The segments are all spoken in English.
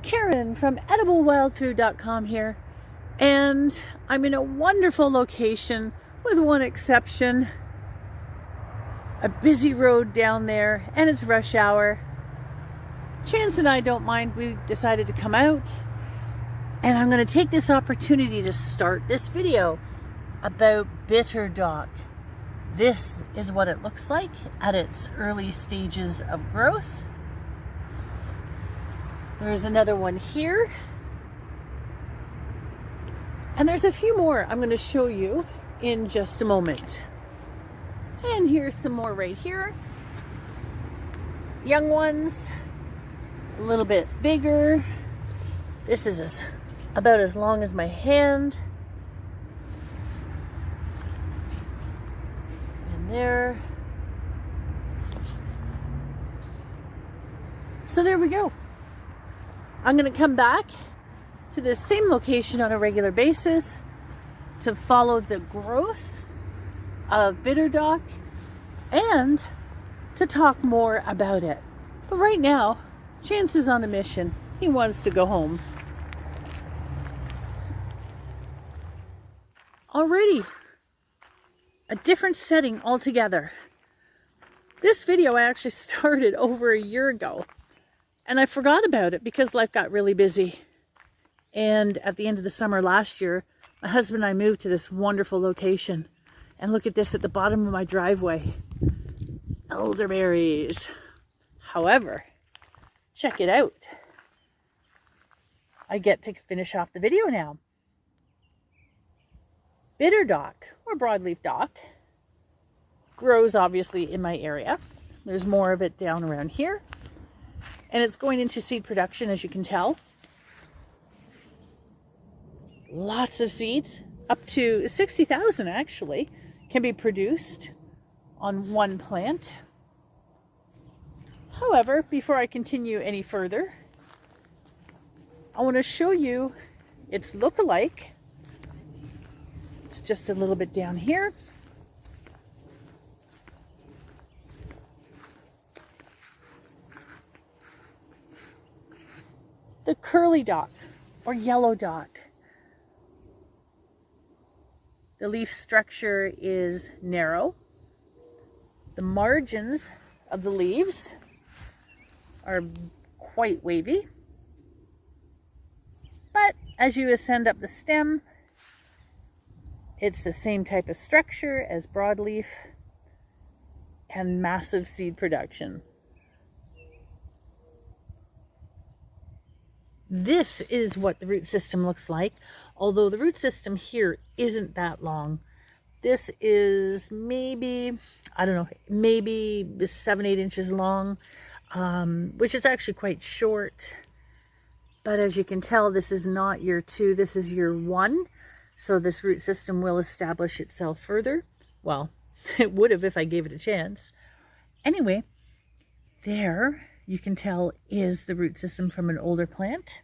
Karen from EdibleWildFood.com here, and I'm in a wonderful location with one exception. A busy road down there, and it's rush hour. Chance and I don't mind. We decided to come out, and I'm going to take this opportunity to start this video about bitter dock. This is what it looks like at its early stages of growth. There's another one here. And there's a few more I'm going to show you in just a moment. And here's some more right here. Young ones, a little bit bigger. This is about as long as my hand. And there. So there we go. I'm going to come back to this same location on a regular basis to follow the growth of bitter dock and to talk more about it. But right now, Chance is on a mission. He wants to go home. Already, a different setting altogether. This video I actually started over a year ago. And I forgot about it because life got really busy. And at the end of the summer last year, my husband and I moved to this wonderful location. And look at this at the bottom of my driveway. Elderberries. However, check it out. I get to finish off the video now. Bitter dock, or broadleaf dock, grows obviously in my area. There's more of it down around here. And it's going into seed production, as you can tell. Lots of seeds, up to 60,000 actually, can be produced on one plant. However, before I continue any further, I want to show you its look-alike. It's just a little bit down here. The curly dock, or yellow dock. The leaf structure is narrow. The margins of the leaves are quite wavy. But as you ascend up the stem, it's the same type of structure as broadleaf and massive seed production. This is what the root system looks like, although the root system here isn't that long. This is maybe, I don't know, maybe 7-8 inches long, which is actually quite short. But as you can tell, this is not year 2, this is year 1. So this root system will establish itself further. Well, it would have if I gave it a chance. Anyway, there you can tell is the root system from an older plant.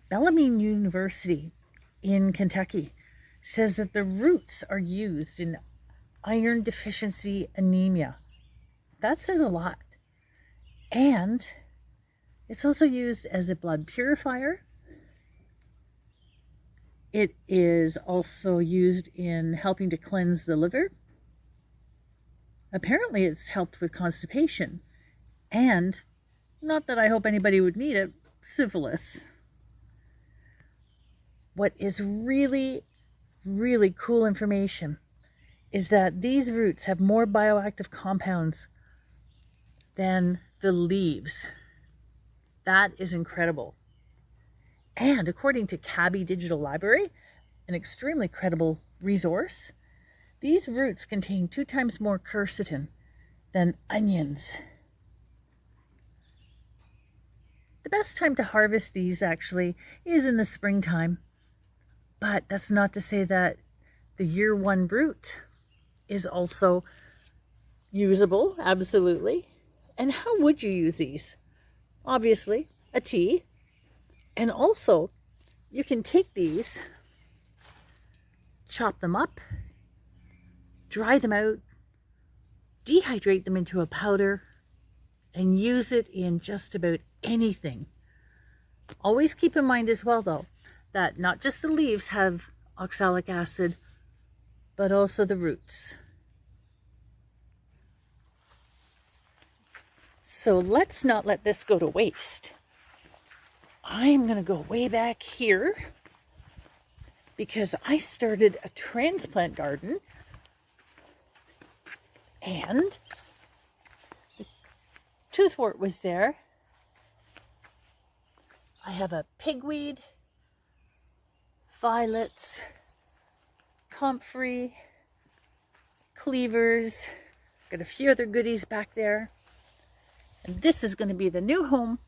Bellarmine University in Kentucky says that the roots are used in iron deficiency anemia. That says a lot. And it's also used as a blood purifier. It is also used in helping to cleanse the liver. Apparently it's helped with constipation. And, not that I hope anybody would need it, syphilis. What is really, really cool information is that these roots have more bioactive compounds than the leaves. That is incredible. And according to Cabby Digital Library, an extremely credible resource, these roots contain 2 times more quercetin than onions. The best time to harvest these actually is in the springtime, but that's not to say that the year 1 root is also usable, absolutely. And how would you use these? Obviously, a tea. And also, you can take these, chop them up, dry them out, dehydrate them into a powder, and use it in just about anything. Always keep in mind as well, though, that not just the leaves have oxalic acid, but also the roots. So let's not let this go to waste. I'm going to go way back here because I started a transplant garden, and the toothwort was there. I have a pigweed, violets, comfrey, cleavers, got a few other goodies back there. And this is going to be the new home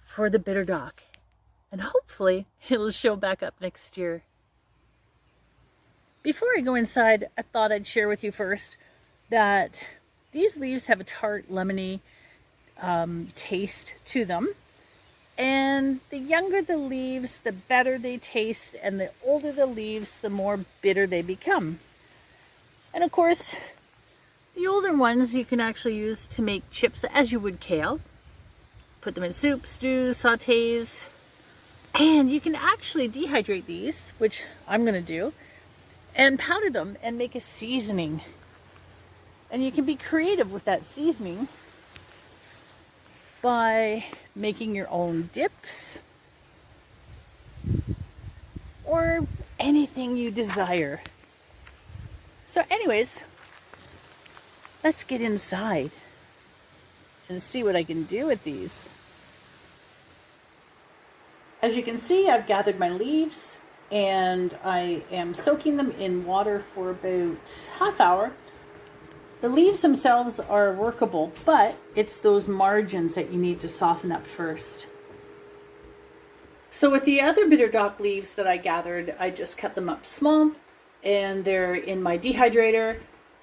for the bitter dock. And hopefully it'll show back up next year. Before I go inside, I thought I'd share with you first that these leaves have a tart, lemony taste to them. And the younger the leaves, the better they taste. And the older the leaves, the more bitter they become. And of course, the older ones you can actually use to make chips as you would kale. Put them in soup, stews, sautés. And you can actually dehydrate these, which I'm going to do, and powder them and make a seasoning. And you can be creative with that seasoning by making your own dips or anything you desire. So anyways, let's get inside and see what I can do with these. As you can see, I've gathered my leaves and I am soaking them in water for about half hour. The leaves themselves are workable, but it's those margins that you need to soften up first. So with the other bitter dock leaves that I gathered, I just cut them up small and they're in my dehydrator.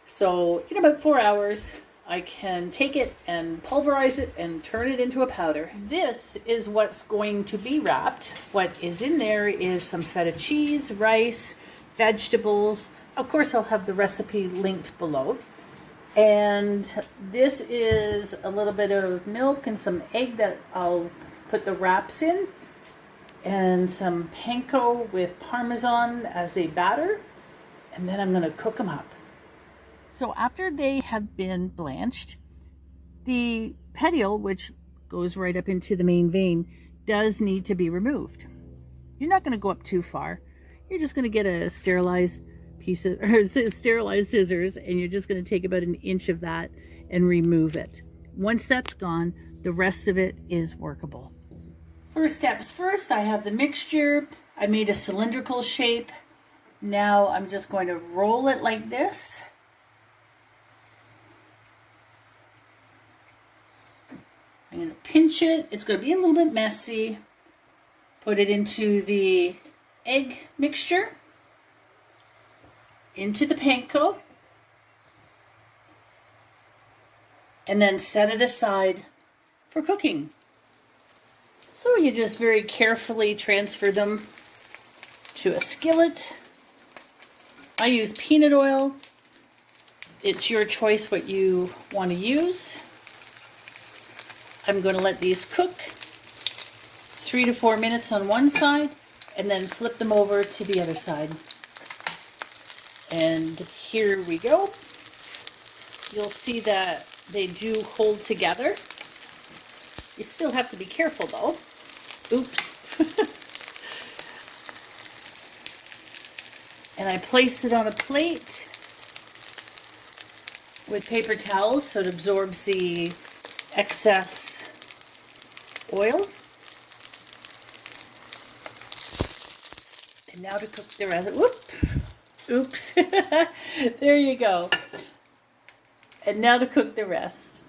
So in about 4 hours, I can take it and pulverize it and turn it into a powder. This is what's going to be wrapped. What is in there is some feta cheese, rice, vegetables. Of course, I'll have the recipe linked below. And this is a little bit of milk and some egg that I'll put the wraps in. And some panko with parmesan as a batter. And then I'm going to cook them up. So after they have been blanched, the petiole, which goes right up into the main vein, does need to be removed. You're not going to go up too far. You're just going to get a sterilized piece of, or sterilized scissors, and you're just going to take about 1 inch of that and remove it. Once that's gone, the rest of it is workable. First steps first, I have the mixture. I made a cylindrical shape. Now I'm just going to roll it like this. I'm going to pinch it. It's going to be a little bit messy. Put it into the egg mixture, into the panko, and then set it aside for cooking. So you just very carefully transfer them to a skillet. I use peanut oil. It's your choice what you want to use. I'm going to let these cook 3 to 4 minutes on one side and then flip them over to the other side. And here we go. You'll see that they do hold together. You still have to be careful though. Oops. And I place it on a plate with paper towels so it absorbs the excess oil. And now to cook the rest. Whoop! Oops. There you go. And now to cook the rest.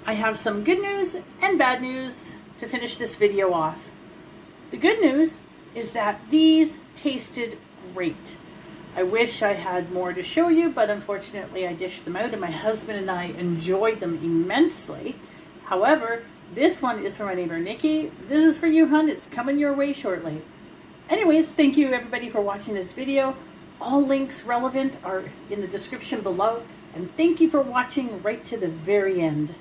I have some good news and bad news to finish this video off. The good news is that these tasted great. I wish I had more to show you, but unfortunately I dished them out and my husband and I enjoyed them immensely. However, this one is from my neighbor Nikki. This is for you, hun. It's coming your way shortly. Anyways, thank you everybody for watching this video. All links relevant are in the description below. And thank you for watching right to the very end.